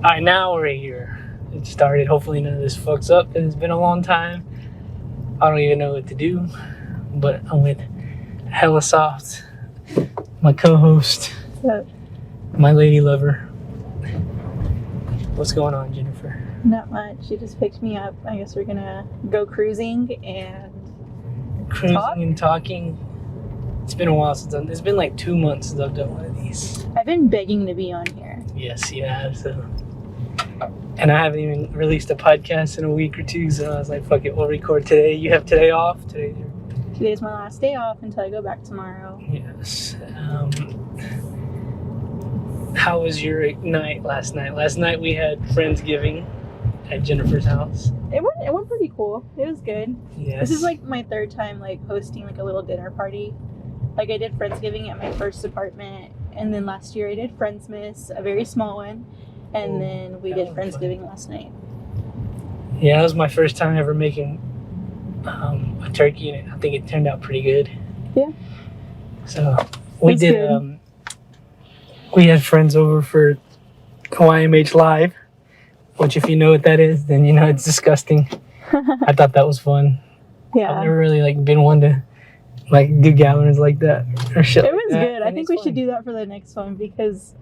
Alright, now we're here. It started. Hopefully none of this fucks up. It's been a long time. I don't even know what to do. But I'm with Hella Soft, my co-host, my lady lover. What's going on, Jennifer? Not much. She just picked me up. I guess we're gonna go cruising and talking. It's been a while since it's been like 2 months since I've done one of these. I've been begging to be on here. Yes, you have. So. And I haven't even released a podcast in a week or two, so I was like, fuck it, we'll record today. You have today off? Today's my last day off until I go back tomorrow. Yes. How was your night last night? Last night we had Friendsgiving at Jennifer's house. It went pretty cool. It was good. Yes. This is like my third time like hosting like a little dinner party. Like I did Friendsgiving at my first apartment, and then last year I did Friendsmas, a very small one, and then we did Friendsgiving last night. Yeah, that was my first time ever making a turkey, and I think it turned out pretty good. Yeah. So we did. We had friends over for YMH Live, which if you know what that is, then you know it's disgusting. I thought that was fun. Yeah. I've never really like been one to like do gatherings like that or shit. It was good. I think we should do that for the next one because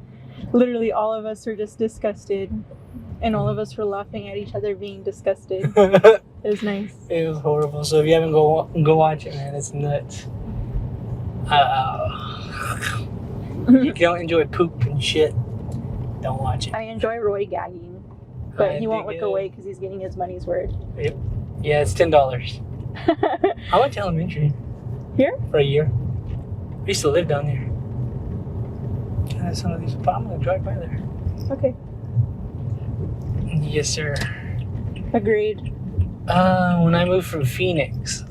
literally all of us were just disgusted, and all of us were laughing at each other being disgusted. It was nice. It was horrible. So if you haven't go watch it, man. It's nuts. If you don't enjoy poop and shit, don't watch it. I enjoy Roy gagging, but he won't look away because he's getting his money's worth. Yep. Yeah, it's $10. I went to elementary. Here? For a year. I used to live down there. Some of these, but I'm gonna drive by there. Okay. Yes, sir. Agreed. When I moved from Phoenix.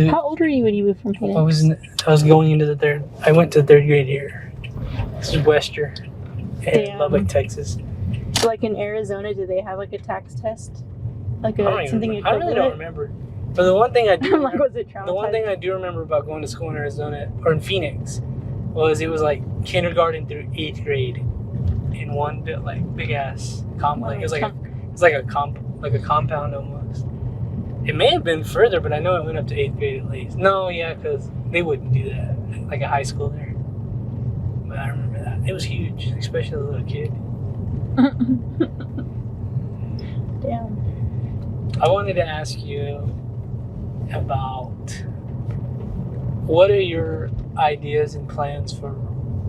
How old were you when you moved from Phoenix? I was going into the third. I went to third grade here. This is Wester, in Lubbock, Texas. So, like in Arizona, do they have like a tax test? Like something equivalent? I really don't remember. But the one thing I do like, was it the one thing I do remember about going to school in Arizona or in Phoenix was it was like kindergarten through 8th grade in one big ass complex. It was like a compound almost. It may have been further, but I know it went up to 8th grade at least. No, yeah, because they wouldn't do that like a high school there. But I remember that it was huge, especially as a little kid. Damn. I wanted to ask you about what are your ideas and plans for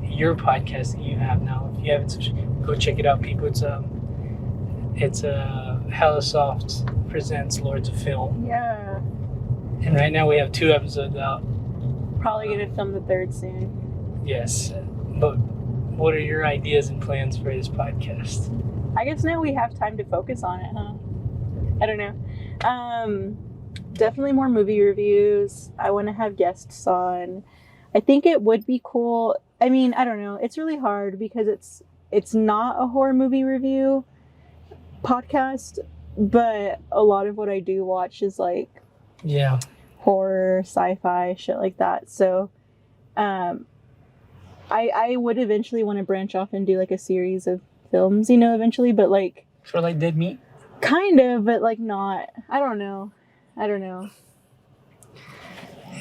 your podcast that you have now. If you haven't, go check it out, people. It's Hella Soft presents Lords of Film. Yeah. And right now we have 2 episodes out. Probably gonna film the 3rd soon. Yes, but what are your ideas and plans for this podcast? I guess now we have time to focus on it, huh? I don't know. Definitely more movie reviews. I want to have guests on. I think it would be cool. I mean, I don't know. It's really hard because it's not a horror movie review podcast, but a lot of what I do watch is like horror, sci-fi, shit like that. So I would eventually want to branch off and do like a series of films, eventually, but like sort of like Dead Meat? Kind of, but like not. I don't know.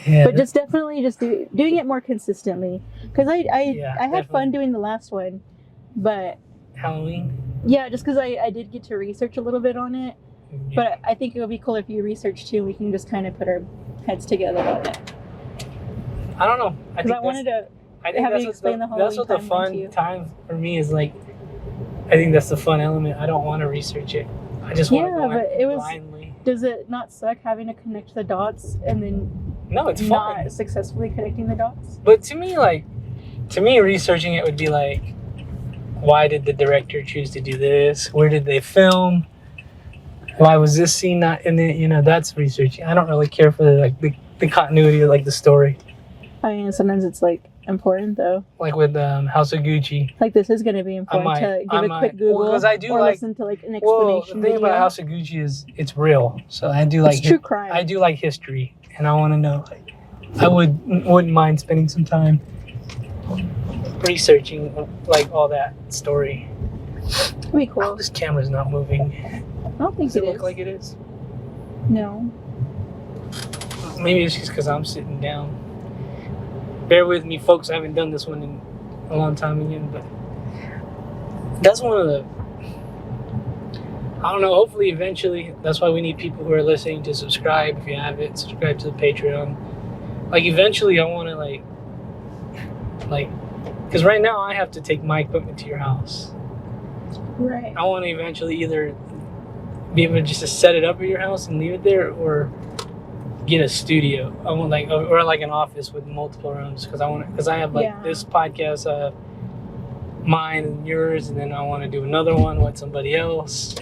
Yeah, but just definitely doing it more consistently. Because I had fun doing the last one, but Halloween? Yeah, just because I did get to research a little bit on it. Yeah. But I think it would be cool if you research too. We can just kind of put our heads together on it. I don't know. Because I wanted to have you explain the Halloween. That's what the fun time for me is like. I think that's the fun element. I don't want to research it. I just want to go blindly. Does it not suck having to connect the dots and then it's not fun. Successfully connecting the dots? But to me, researching it would be like, why did the director choose to do this? Where did they film? Why was this scene not in it? That's researching. I don't really care for the continuity of like the story. I mean, sometimes it's like important though. Like with House of Gucci. Like this is going to be important to give a quick Google because I do listen to like an explanation. Well, the thing about House of Gucci is it's real. So I do like true crime. I do like history, and I want to know. Like, I wouldn't mind spending some time researching like all that story. That'd be cool. Oh, this camera's not moving. I don't think Does it look like it is? No. Maybe it's just because I'm sitting down. Bear with me, folks. I haven't done this one in a long time again, but that's one of the... I don't know, hopefully eventually, that's why we need people who are listening to subscribe. If you have it, subscribe to the Patreon. Like, eventually I want to, like, because right now I have to take my equipment to your house. Right. I want to eventually either be able to just to set it up at your house and leave it there, or get a studio. I want or like an office with multiple rooms, because I have this podcast, mine and yours, and then I want to do another one with somebody else.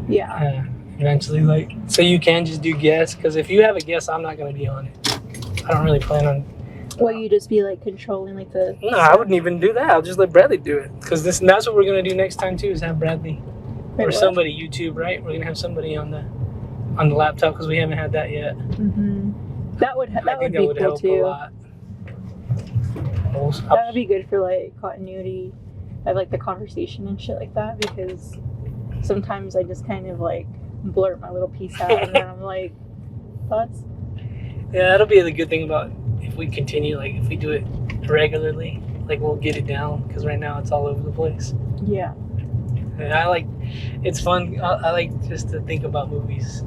Yeah. Eventually, so you can just do guests, because if you have a guest, I'm not going to be on it. I don't really plan on. Well, you just be controlling the. No, I wouldn't even do that. I'll just let Bradley do it, because that's what we're going to do next time too, is have Bradley or somebody YouTube, right? We're going to have somebody on the laptop, because we haven't had that yet. Mm-hmm. That would be cool help too. A lot. That would be good for continuity of the conversation and shit like that, because sometimes I just kind of blurt my little piece out and then I'm like, thoughts? Yeah, that'll be the good thing about if we continue, if we do it regularly, we'll get it down, because right now it's all over the place. Yeah. And it's fun. I like just to think about movies.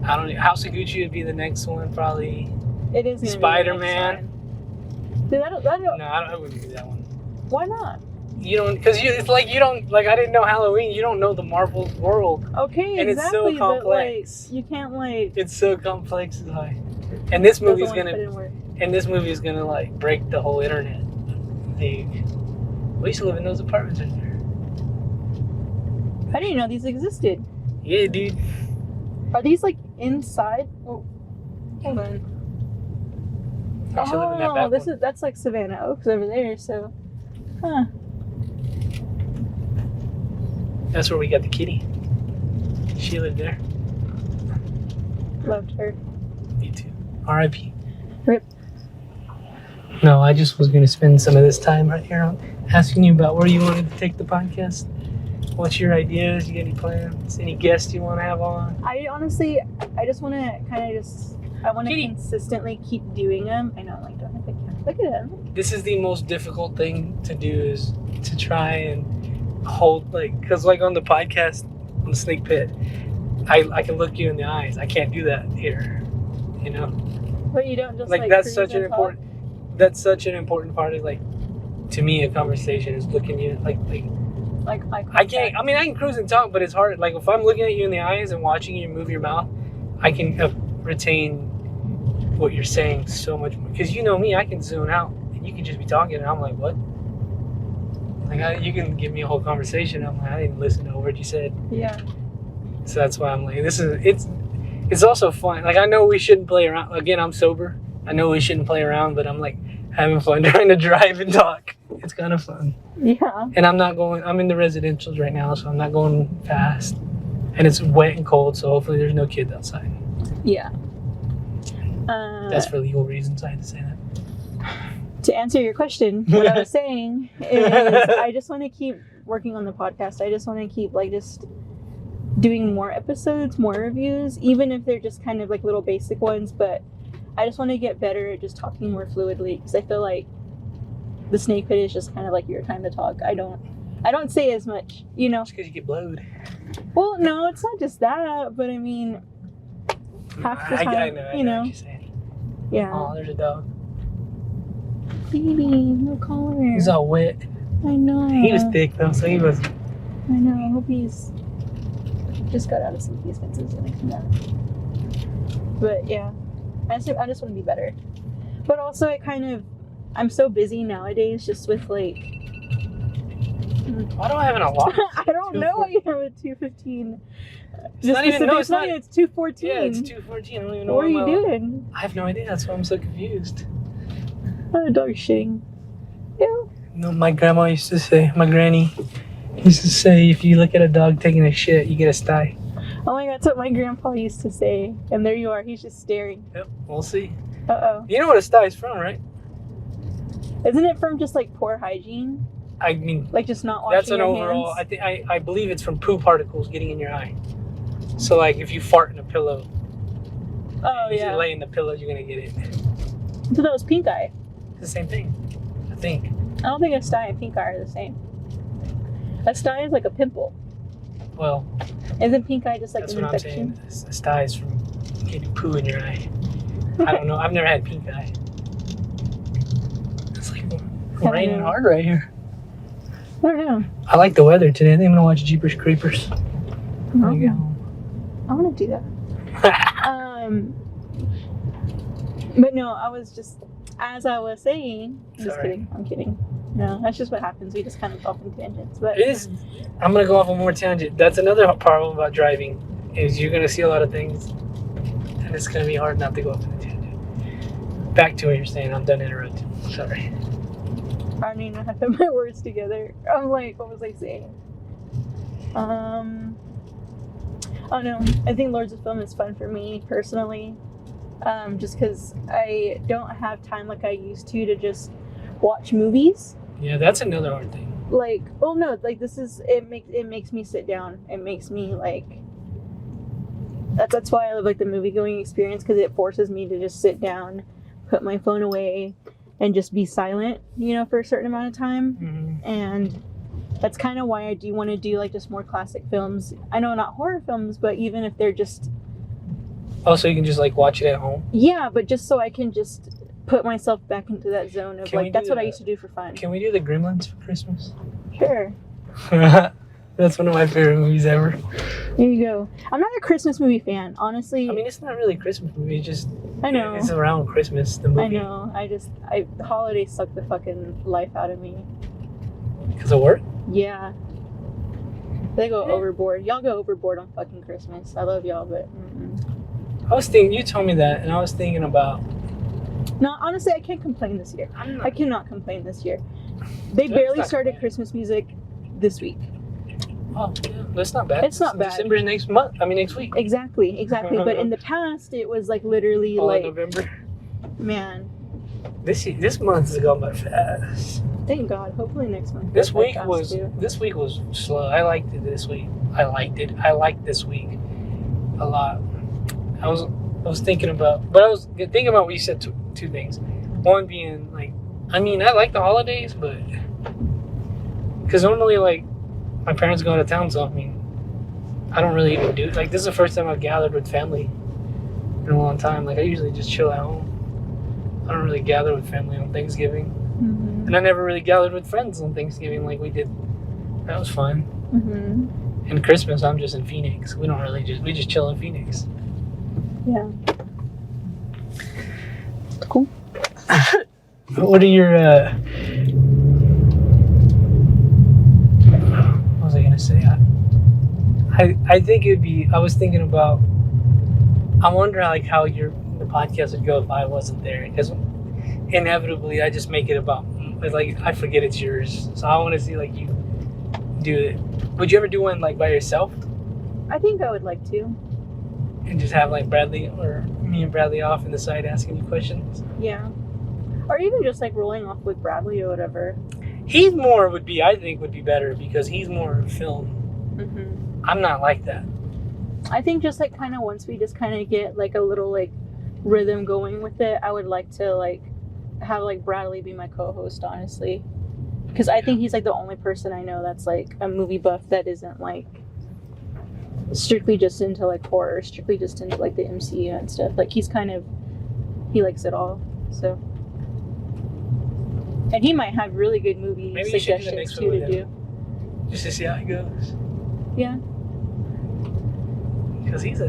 I don't know. House of Gucci would be the next one, probably. It is Spider-Man. Dude, I don't. No, I wouldn't do that one. Why not? You don't, because it's you don't, I didn't know Halloween. You don't know the Marvel world. Okay, and exactly. It's so complex. But, you can't, It's so complex. And this movie is gonna break the whole internet. We used to live in those apartments in there. I didn't know these existed. Yeah, dude. Are these inside? Oh, hold on. That's Savannah Oaks over there. So, huh? That's where we got the kitty. She lived there. Loved her. Me too. R.I.P. Rip. No, I just was going to spend some of this time right here on asking you about where you wanted to take the podcast. What's your ideas? You got any plans? Any guests you want to have on? I just want to I want to consistently keep doing them. I know, don't have the camera. Look at him. This is the most difficult thing to do, is to try and hold, because on the podcast, on the Snake Pit, I can look you in the eyes. I can't do that here, But you don't just that's such an important. That's such an important part of to me, a conversation is looking you I can't. I mean, I can cruise and talk, but it's hard. If I'm looking at you in the eyes and watching you move your mouth, I can retain what you're saying so much more. Because you know me, I can zone out, and you can just be talking, and I'm like, what? You can give me a whole conversation. I'm like, I didn't listen to a word you said. Yeah. So that's why I'm it's also fun. I know we shouldn't play around. Again, I'm sober. I know we shouldn't play around, but I'm having fun trying to drive and talk. It's kind of fun. Yeah. And I'm in the residentials right now, so I'm not going fast. And it's wet and cold, so hopefully there's no kids outside. Yeah. That's for legal reasons, I had to say that. To answer your question, what I was saying is I just want to keep working on the podcast. I just want to keep just doing more episodes, more reviews, even if they're just kind of little basic ones, but I just want to get better at just talking more fluidly, because I feel the Snake Pit is just kind of your time to talk. I don't say as much, Just because you get blowed. Well, no, it's not just that, but I mean, half the time, I know what you're saying. Yeah. Oh, there's a dog. Baby, no collar. He's all wet. I know. He was thick though, so he was. I know. I hope he's just got out of some of fences when I come back. But yeah, I just want to be better. But also, I'm so busy nowadays, just with Why do I have an alarm? I don't know why you have a 2:15. It's not even. No, it's not. It's 2:14. Yeah, it's 2:14. I don't even know what are you doing. I have no idea. That's why I'm so confused. Oh, the dog's shitting. Ew. No, my grandma used to say. My granny used to say, if you look at a dog taking a shit, you get a sty. Oh my god, that's what my grandpa used to say. And there you are. He's just staring. Yep, we'll see. Uh-oh. You know what a sty is from, right? Isn't it from just poor hygiene? I mean, Like just not washing that's an your overall. hands? I believe it's from poo particles getting in your eye. So like if you fart in a pillow, Oh if yeah. you lay in the pillow, you're gonna get it. So that was pink eye. It's the same thing, I think. I don't think a sty and pink eye are the same. A sty is like a pimple. Well, Isn't pink eye just like that's an what I'm infection? saying. It's styes from getting poo in your eye. I don't know. I've never had pink eye. It's like raining know. hard right here. I don't know. I like the weather today. I think I'm gonna watch Jeepers Creepers. When I get Oh, home. I want to do that. But no, I was just, as I was saying, just Sorry. kidding. I'm kidding. No, that's just what happens. We just kind of go off on tangents. But It is. I'm gonna go off on more tangent. That's another problem about driving, is you're gonna see a lot of things, and it's gonna be hard not to go off on a tangent. Back to what you're saying. I'm done interrupting. Sorry. I don't even know how to put my words together. I'm like, what was I saying? Oh no, I think Lords of Film is fun for me personally. Just because I don't have time like I used to just watch movies. Yeah, that's another hard thing. Like, oh no, like this is it makes me sit down. It makes me like that's why I love like the movie going experience, because it forces me to just sit down, put my phone away, and just be silent, you know, for a certain amount of time. Mm-hmm. And that's kind of why I do want to do like just more classic films. I know not horror films, but even if they're just Also, you can just like watch it at home. yeah, but just so I can just put myself back into that zone of Can we like that's do what I that? used to do for fun. Can we do the Gremlins for Christmas? Sure. That's one of my favorite movies ever. There you go. I'm not a Christmas movie fan, honestly. I mean, it's not really a Christmas movie. It's just I know. it's around Christmas. The movie. I know. The holidays suck the fucking life out of me. Because of work. Yeah. They go overboard. Y'all go overboard on fucking Christmas. I love y'all, but I was thinking. You told me that, and I was thinking about. no, honestly, I can't complain this year. I'm I cannot complain this year. They That's barely not started bad. Christmas music this week. Oh, yeah, that's not bad. It's not bad. December's next month. I mean, next week. Exactly. But in the past, it was like literally All in like, November. man, This month is going by fast. thank God. Hopefully next month. This goes by week fast, was too. slow. I liked it this week. I liked this week a lot. I was thinking about what you said. Two things. One being like, I mean, I like the holidays, but because normally like my parents go out of town, so I mean, I don't really even do like this is the first time I've gathered with family in a long time. Like I usually just chill at home. I don't really gather with family on Thanksgiving. Mhm. And I never really gathered with friends on Thanksgiving like we did. That was fun. Mhm. And Christmas, I'm just in Phoenix. We just chill in Phoenix. Yeah. Cool. What are your, what was I gonna say? I think I was thinking about, I wonder like how the podcast would go if I wasn't there. Because inevitably I just make it about, like, I forget it's yours. So I want to see like you do it. Would you ever do one like by yourself? I think I would like to. And just have like Bradley or me and Bradley off in the side asking you questions? Yeah. Or even just like rolling off with Bradley or whatever. I think would be better because he's more film. Mhm. I'm not like that. I think just like kind of once we just kind of get like a little like rhythm going with it, I would like to like have like Bradley be my co-host, honestly, because I think he's like the only person I know that's like a movie buff that isn't like strictly just into like horror, strictly just into like the MCU and stuff. Like he likes it all. So, and he might have really good movie Maybe you should do the suggestions next too one to with do. him. Just to see how it goes. Yeah. Because he's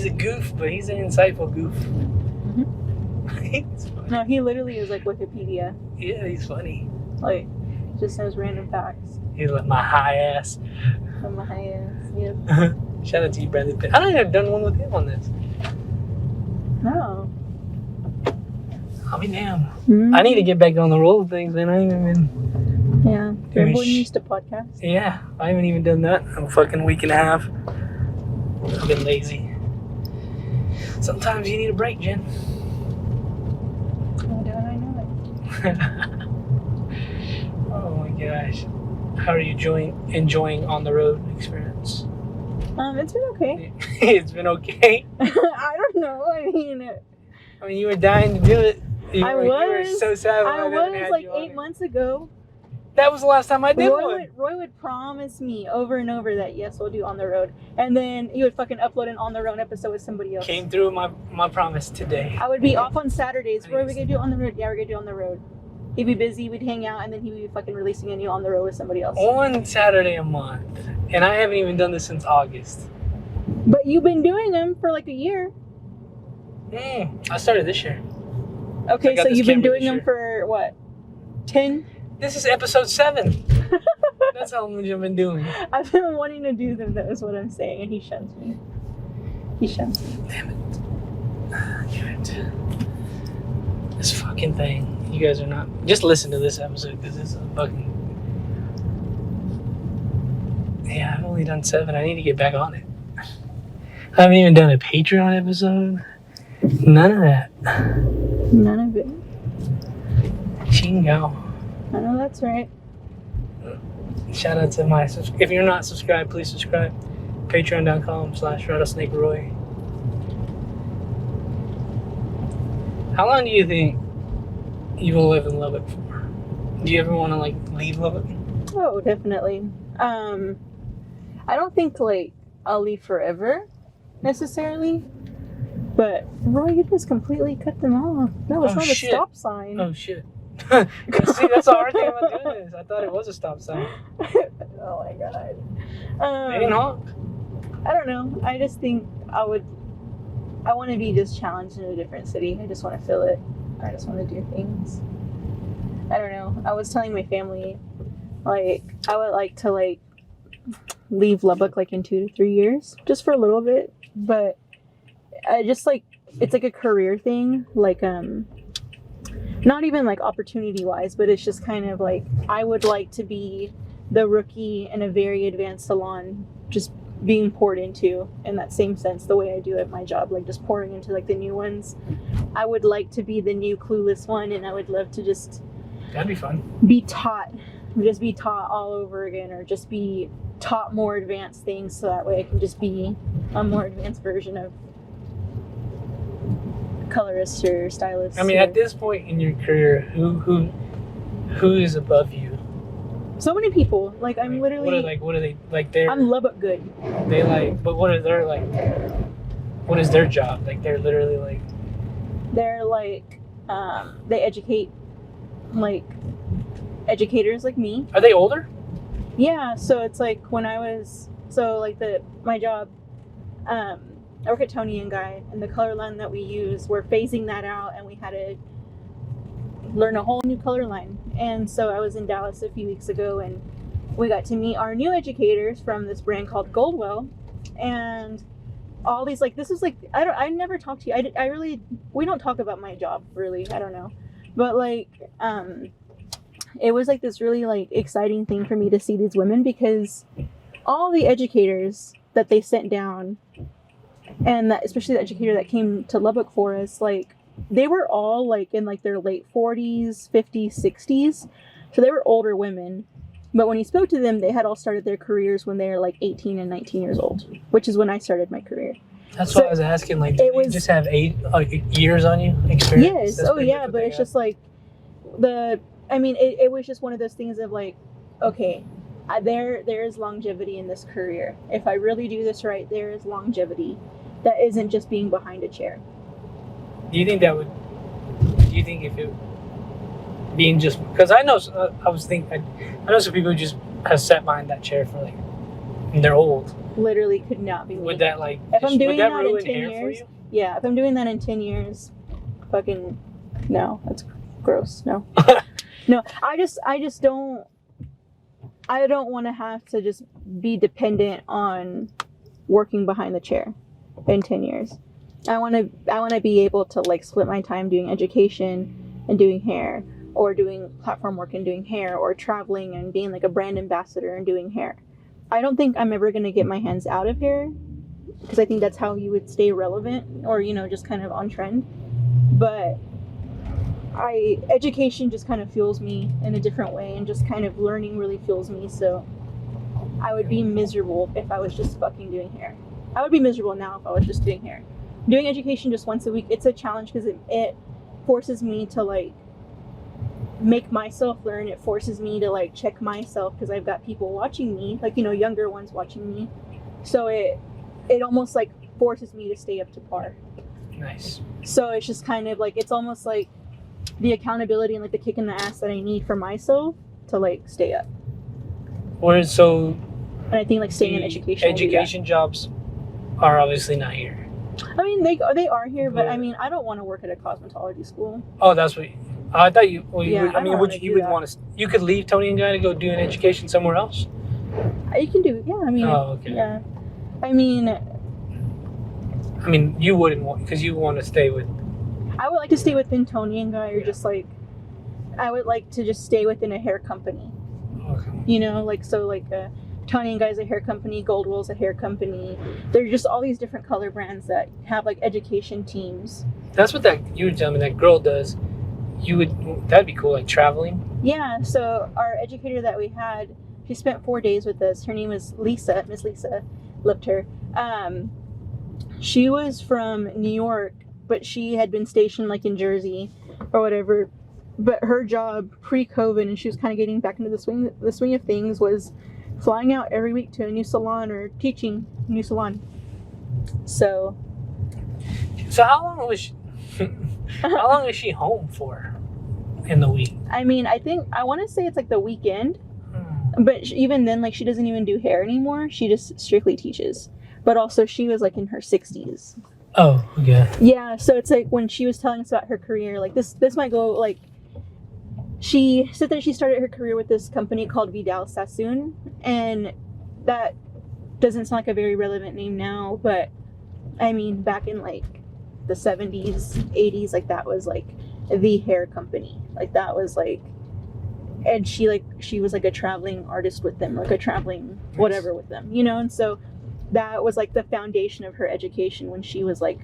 a goof, but he's an insightful goof. He's funny. No, he literally is like Wikipedia. Yeah, he's funny. Like, just knows random facts. He's like my high ass. From my ass. Yep. Shout out to you, Bradley Pitt. I don't even have done one with him on this. No. I'll be damned. Mm-hmm. I need to get back on the roll of things, man. I ain't even Yeah. Everyone used to podcast. Yeah, I haven't even done that in a fucking week and a half. I've been lazy. Sometimes you need a break, Jen. I know it. Oh gosh. How are you enjoying on the road experience? It's been okay. It's been okay. I don't know. I mean, you were dying to do it. You were so sad. I was like 8 months ago. That was the last time I did one. Roy would promise me over and over that yes, we'll do on the road, and then he would fucking upload an on the road episode with somebody else. Came through my promise today. I would be off on Saturdays. Roy, we're gonna do it on the road. Yeah, we're gonna do it on the road. He'd be busy. We'd hang out, and then he'd be fucking releasing a new on the road with somebody else. One Saturday a month, and I haven't even done this since August. But you've been doing them for like a year. I started this year. Okay, so you've been doing them for what? 10? This is episode 7. That's how much I've been doing. I've been wanting to do them, that is what I'm saying, and he shuns me. Damn it. This fucking thing. You guys are not... Just listen to this episode, because it's a fucking... Yeah, I've only done 7. I need to get back on it. I haven't even done a Patreon episode. None of that. None of it. Chingo. I know that's right. Shout out to my... If you're not subscribed, please subscribe. Patreon.com/rattlesnakeroy. How long do you think you will live in Lubbock for? Do you ever want to, leave Lubbock? Oh, definitely. I don't think, I'll leave forever, necessarily. But, Roy, you just completely cut them off. That was not a stop sign. Oh, shit. See, that's the hard thing about doing this. I thought it was a stop sign. Oh, my God. They didn't honk. I don't know. I just think I want to be just challenged in a different city. I just want to feel it. I just want to do things. I don't know. I was telling my family, I would like to, leave Lubbock, in 2 to 3 years. Just for a little bit. But I just, it's a career thing. Not even, opportunity-wise, but it's just kind of, I would like to be the rookie in a very advanced salon, just being poured into in that same sense, the way I do at my job, just pouring into the new ones. I would like to be the new clueless one, and I would love to just that'd be fun. Be taught all over again, or just be taught more advanced things, so that way I can just be a more advanced version of colorist or stylist. At this point in your career, who is above you? So many people. I'm literally... What are they, they're... I'm Lubbock good. They, but what are their, what is their job? They're literally, They're, they educate, educators like me. Are they older? Yeah, so it's, when I was... So, my job, I work at Tony&Guy, and the color line that we use, we're phasing that out, and we had to learn a whole new color line. And so I was in Dallas a few weeks ago, and we got to meet our new educators from this brand called Goldwell, and all these this is I never talked to you. We don't talk about my job really. I don't know, but it was this really exciting thing for me to see these women, because all the educators that they sent down, and that especially the educator that came to Lubbock for us, they were all in their late 40s, 50s, 60s. So they were older women. But when you spoke to them, they had all started their careers when they were 18 and 19 years old, which is when I started my carear. That's what I was asking. Do you just have 8 years on you experience? Yes. Oh yeah, but it's just it was just one of those things of okay, there is longevity in this career. If I really do this right, there is longevity. That isn't just being behind a chair. Do you think if it being just, because I know some people who just have sat behind that chair for and they're old. Literally could not be me. Would that if I'm doing that in 10 years? Yeah, if I'm doing that in 10 years, fucking no, that's gross. No, no, I just don't. I don't want to have to just be dependent on working behind the chair in 10 years. I want to be able to split my time doing education and doing hair, or doing platform work and doing hair, or traveling and being a brand ambassador and doing hair. I don't think I'm ever going to get my hands out of hair, because I think that's how you would stay relevant, or just kind of on trend. But education just kind of fuels me in a different way, and just kind of learning really fuels me. So I would be miserable if I was just fucking doing hair. I would be miserable now if I was just doing hair. Doing education just once a week, it's a challenge because it forces me to like make myself learn. It forces me to like check myself because I've got people watching me, like, you know, younger ones watching me. So it almost like forces me to stay up to par. Nice. So it's just kind of like, it's almost like the accountability and like the kick in the ass that I need for myself to like stay up. Whereas so, and I think like staying in education. Education jobs are obviously not here. I mean, they are here, but I mean, I don't want to work at a cosmetology school. Oh, that's what. I thought you. Well, yeah, I mean, you would want to? You could leave Tony&Guy to go do an education somewhere else. You can do, yeah. I mean, oh, okay. Yeah. I mean, you wouldn't want, because you want to stay with. I would like to stay within Tony&Guy, or just like, I would like to just stay within a hair company. Okay. You know, like, so like Tony&Guy is a hair company, Goldwell's a hair company. There's just all these different color brands that have like education teams. That's what you were telling me that girl does. That'd be cool, like traveling. Yeah, so our educator that we had, she spent 4 days with us. Her name was Lisa, Miss Lisa, loved her. She was from New York, but she had been stationed like in Jersey or whatever. But her job pre-COVID, and she was kind of getting back into the swing of things, was flying out every week to a new salon or teaching a new salon. So how long was she? How long is she home for in the week? I mean, I want to say it's like the weekend, but even then, like, she doesn't even do hair anymore. She just strictly teaches. But also, she was like in her 60s. Oh, okay. Yeah, so it's like when she was telling us about her career, like this might go like. She said that she started her career with this company called Vidal Sassoon, and that doesn't sound like a very relevant name now, but I mean, back in like the 70s, 80s, like that was like the hair company. Like that was like, and she was like a traveling artist with them, like a traveling whatever with them, you know? And so that was like the foundation of her education when she was like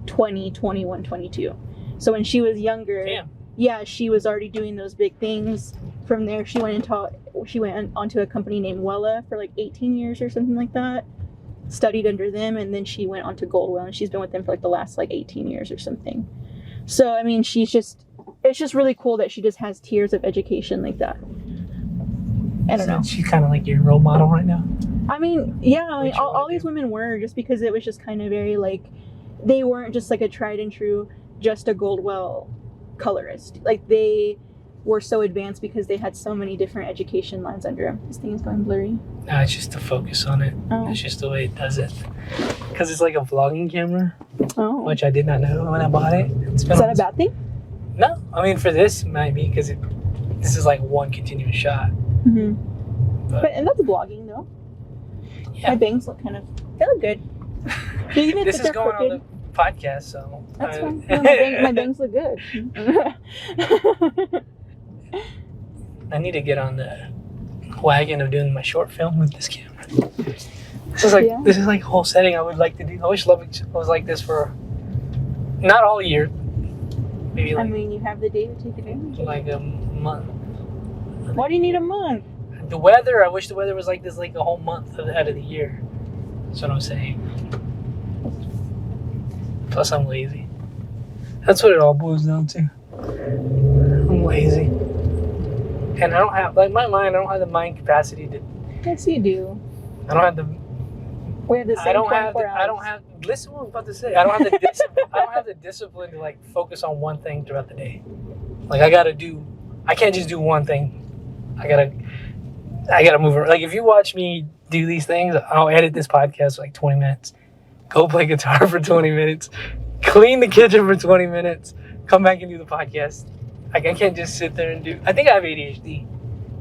20, 21, 22. So when she was younger, damn. Yeah, she was already doing those big things. From there, she went onto a company named Wella for like 18 years or something like that. Studied under them, and then she went on to Goldwell, and she's been with them for like the last like 18 years or something. So I mean, it's just really cool that she just has tiers of education like that. I don't know. She's kind of like your role model right now. I mean, yeah, I mean, all these women were, just because it was just kind of very like, they weren't just like a tried and true, just a Goldwell colorist. Like they were so advanced because they had so many different education lines under them. This thing is going blurry. No, it's just to focus on it. Oh. It's just the way it does it. Because it's like a vlogging camera, which I did not know when I bought it. Is that a bad thing? No, I mean for this it might be, because this is like one continuous shot. Mm-hmm. And that's vlogging though. Yeah. My bangs look they look good. This is going on the podcast, so that's fine. No, my bangs look good. I need to get on the wagon of doing my short film with this camera. This is like a whole setting I would like to do. I wish Lubbock was like this for not all year. Maybe like, I mean, you have the day to take advantage. Like a month. Why do you need a month? The weather. I wish the weather was like this, like a whole month out of the year. That's what I'm saying. Plus, I'm lazy. That's what it all boils down to. I'm lazy. And I don't have, like, my mind, I don't have the mind capacity to... Yes, you do. I don't have the... We have the same 24 hours. I don't have... Listen to what I'm about to say. I don't have the discipline. I don't have the discipline to, like, focus on one thing throughout the day. Like, I can't just do one thing. I gotta move around. Like, if you watch me do these things, I'll edit this podcast for, like, 20 minutes. Go play guitar for 20 minutes. Clean the kitchen for 20 minutes. Come back and do the podcast. Like, I can't just sit there and do... I think I have ADHD.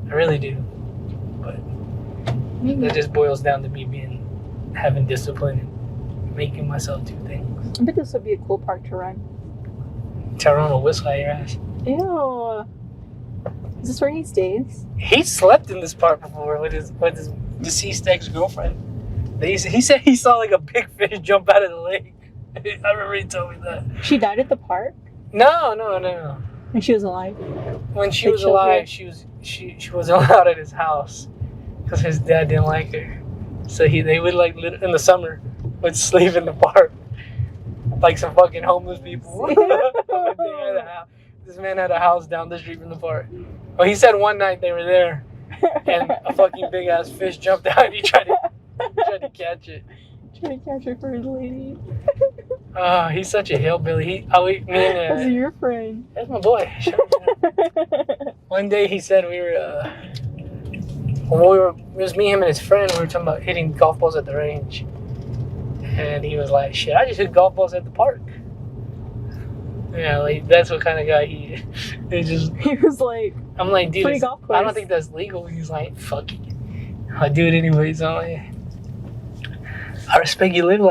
I really do. But that just boils down to me having discipline and making myself do things. I bet this would be a cool park to run. Tyrone will whistle at your ass. Ew. Is this where he stays? He slept in this park before with his deceased ex-girlfriend. He said he saw like a big fish jump out of the lake. I remember he told me that. She died at the park? No. And she was alive. When she They was killed alive, her. she wasn't allowed at his house because his dad didn't like her. So they would like in the summer would sleep in the park like some fucking homeless people. This man had a house down the street from the park. Well, he said one night they were there and a fucking big ass fish jumped out and he tried to catch it. Trying to catch her for his lady. He's such a hillbilly. That's your friend. That's my boy. One day he said it was me, him, and his friend. We were talking about hitting golf balls at the range, and he was like, "Shit, I just hit golf balls at the park." Yeah, like that's what kind of guy he is. He was like, I'm like, dude, free golf course. I don't think that's legal. He's like, fuck it, I do it anyways. I'm like, I respect you live like.